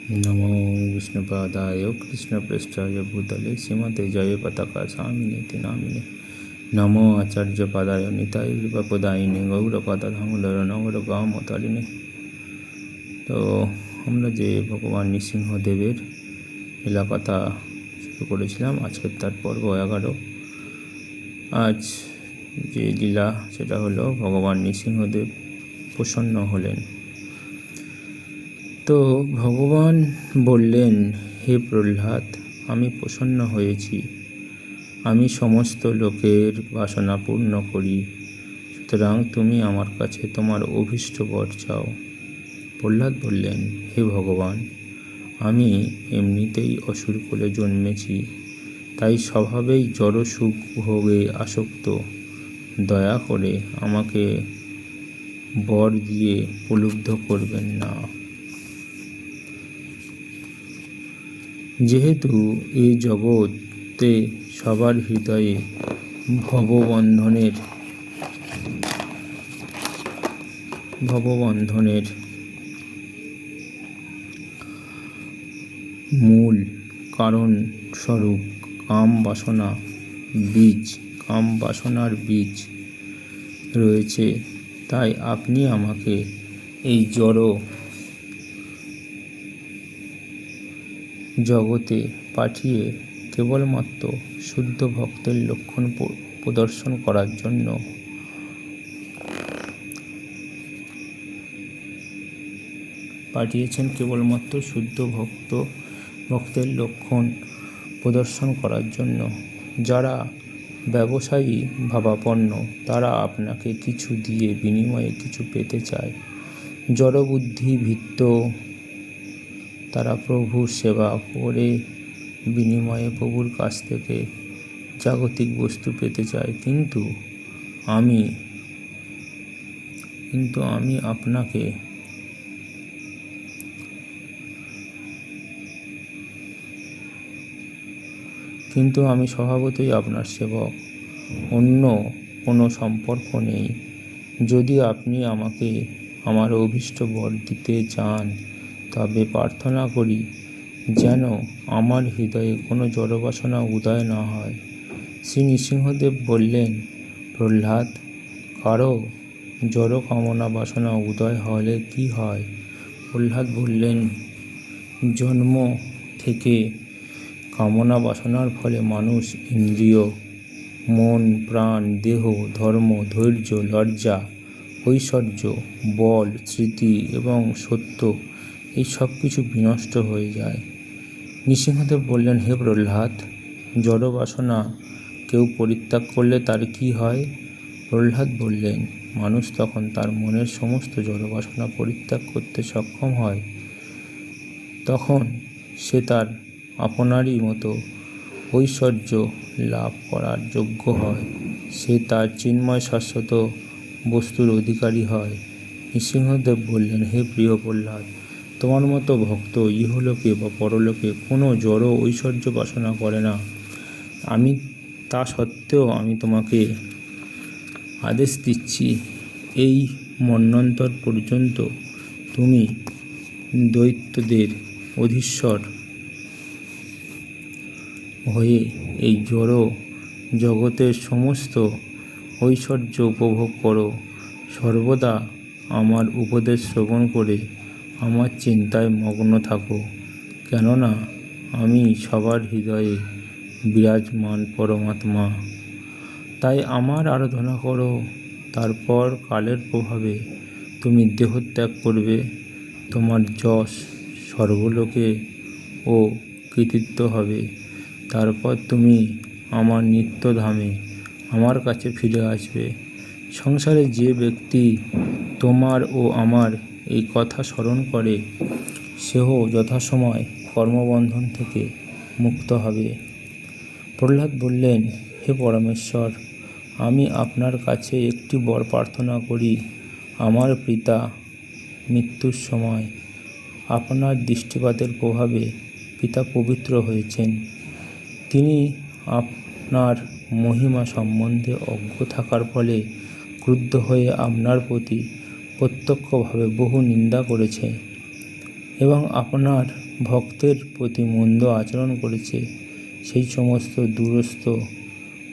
नमो विष्णुपादाय कृष्णपृष्ठाय भूतले श्रीमते जयपताका स्वामिनेति नामिने नमो आचार्यपादाय निताय कृपाप्रदायिने गौरपादाधामोदर नगरगामतारिणे। তো আমরা যে ভগবান নৃসিংহদেবের লীলা কথা শুরু করেছিলাম, আজকের তার পর্ব 11। আজ যে লীলা সেটা হলো ভগবান নৃসিংহদেব প্রসন্ন হলেন। তো ভগবান বললেন, হে প্রহ্লাদ, আমি প্রসন্ন হয়েছি, আমি সমস্ত লোকের বাসনা পূর্ণ করি, সুতরাং তুমি আমার কাছে তোমার অভীষ্ট বর চাও। প্রহ্লাদ বললেন, হে ভগবান, আমি এমনিতেই অসুর কুলে জন্মেছি, তাই স্বভাবেই জড় সুখ ভোগে আসক্ত। দয়া করে আমাকে বর দিয়ে প্রলুব্ধ করবেন না। যেহেতু এই জগতে সবার হৃদয়ে ভববন্ধনের মূল কারণ স্বরূপ কাম বাসনার বীজ রয়েছে, তাই আপনি আমাকে এই জড় জগতে পাঠিয়ে কেবলমাত্র শুদ্ধ ভক্তের লক্ষণ প্রদর্শন করার জন্য পাঠিয়েছেন, কেবলমাত্র শুদ্ধ ভক্তের লক্ষণ প্রদর্শন করার জন্য। যারা ব্যবসায়ী ভাবাপন্ন, তারা আপনাকে কিছু দিয়ে বিনিময়ে কিছু পেতে চায়। জড়বুদ্ধি ভিত্ত, তারা প্রভুর সেবা করে বিনিময়ে প্রভুর কাছ থেকে জাগতিক বস্তু পেতে চায়। কিন্তু আমি স্বভাবতই আপনার সেবক, অন্য কোনো সম্পর্ক নেই। যদি আপনি আমাকে আমার অভীষ্ট বর দিতে চান, তবে প্রার্থনা করি যেন আমার হৃদয়ে কোনো জড়বাসনা উদয় না হয়। শ্রী নৃসিংহদেব বললেন, প্রহ্লাদ, কারো জড় কামনা বাসনা উদয় হলে কি হয়? প্রহ্লাদ বললেন, জন্ম থেকে কামনা বাসনার ফলে মানুষ ইন্দ্রিয়, মন, প্রাণ, দেহ, ধর্ম, ধৈর্য, লজ্জা, ঐশ্বর্য, বল, স্মৃতি এবং সত্য, এই সব কিছু বিনষ্ট হয়ে যায়। নৃসিংহদেব বললেন, হে প্রহ্লাদ, জড় বাসনা কেউ পরিত্যাগ করলে তার কি হয়? প্রহ্লাদ বললেন, মানুষ তখন তার মনের সমস্ত জড় বাসনা পরিত্যাগ করতে সক্ষম হয়। তখন সে তার আপনারই মতো ঐশ্বর্য লাভ করার যোগ্য হয়, সে তার চিন্ময় শাশ্বত বস্তুর অধিকারী হয়। নৃসিংহদেব বললেন, হে প্রিয় প্রহ্লাদ, তোমার মতো ভক্ত ইহলোকে বা পরলোকে কোনো জড় ঐশ্বর্য বাসনা করে না। তা সত্ত্বেও আমি তোমাকে আদেশ দিচ্ছি, এই মন্বন্তর পর্যন্ত তুমি দৈত্যদের অধীশ্বর হয়ে এই জড় জগতের সমস্ত ঐশ্বর্য উপভোগ করো। সর্বদা আমার উপদেশ শ্রবণ করে আমার চিন্তায় মগ্ন থাকো, কেননা আমি সবার হৃদয়ে বিরাজমান পরমাত্মা। তাই আমার আরাধনা করো। তারপর কালের প্রভাবে তুমি দেহত্যাগ করবে, তোমার যশ সর্বলোকে ও কৃতিত্ব হবে। তারপর তুমি আমার নিত্যধামে আমার কাছে ফিরে আসবে। সংসারে যে ব্যক্তি তোমার ও আমার এই কথা স্মরণ করে, সেও যথাসময় কর্মবন্ধন থেকে মুক্ত হবে। প্রহ্লাদ বললেন, হে পরমেশ্বর, আমি আপনার কাছে একটি বর প্রার্থনা করি। আমার পিতা মৃত্যুর সময় আপনার দৃষ্টিপাতের প্রভাবে পিতা পবিত্র হয়েছেন। তিনি আপনার মহিমা সম্বন্ধে অজ্ঞ থাকার ফলে ক্রুদ্ধ হয়ে আপনার প্রতি প্রত্যক্ষভাবে বহু নিন্দা করেছে এবং আপনার ভক্তের প্রতি মন্দ আচরণ করেছে, সেই সমস্ত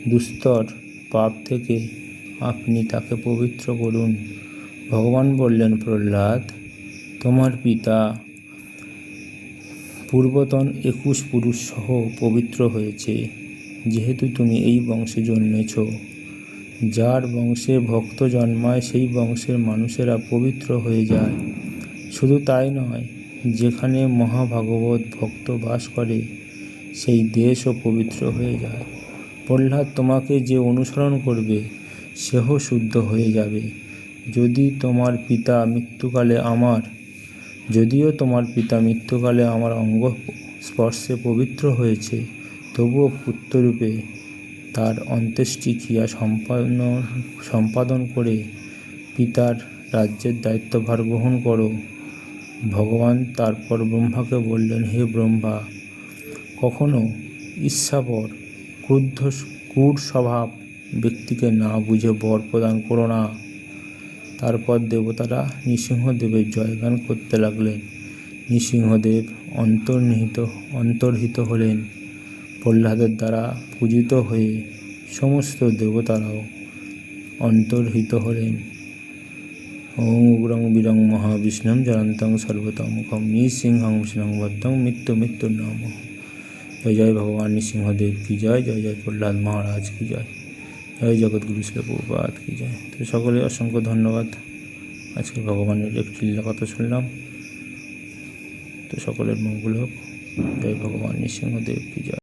দুস্তর পাপ থেকে আপনি তাকে পবিত্র করুন। ভগবান বললেন, প্রহ্লাদ, তোমার পিতা পূর্বতন 21 পুরুষ সহ পবিত্র হয়েছে, যেহেতু তুমি এই বংশে জন্মেছ। যার বংশে ভক্ত জন্মায় সেই বংশের মানুষেরা পবিত্র হয়ে যায়। শুধু তাই নয়, যেখানে মহাভাগবত ভক্ত বাস করে সেই দেশও পবিত্র হয়ে যায়। প্রহ্লাদ, তোমাকে যে অনুসরণ করবে সেও শুদ্ধ হয়ে যাবে। যদিও তোমার পিতা মৃত্যুকালে আমার অঙ্গ স্পর্শে পবিত্র হয়েছে, তবুও পুত্ররূপে তার অন্ত্যেষ্টিক্রিয়া সম্পাদন করে পিতার রাজ্যের দায়িত্বভার গ্রহণ করো। ভগবান তারপর ব্রহ্মাকে বললেন, হে ব্রহ্মা, কখনো ঈর্ষাপর ক্রূর স্বভাব ব্যক্তিকে না বুঝে বর প্রদান করো না। তারপর দেবতারা নৃসিংহদেবের জয়গান করতে লাগলেন। নৃসিংহদেব অন্তর্হিত হলেন। প্রহ্লাদের দ্বারা পূজিত হয়ে সমস্ত দেবতারাও অন্তর্হিত হলেন। ওং উগ্রং বীরং মহাবিষ্ণুম জয়ন্তং সর্বতোমুখম নৃসিংহং বিষ্ণুং বদ্ধং মৃত্যুর নাম। জয় জয় ভগবান নৃসিংহদেব কি জয়, জয় জয় প্রহ্লাদ মহারাজ কি জয়, জয় জগৎগুরু শিল প্রভুপাদ কি জয়। তো সকলে অসংখ্য ধন্যবাদ। আজকে ভগবানের একটি লীলা কথা শুনলাম। তো সকলের মঙ্গল হোক। জয় ভগবান নৃসিংহদেব কি জয়।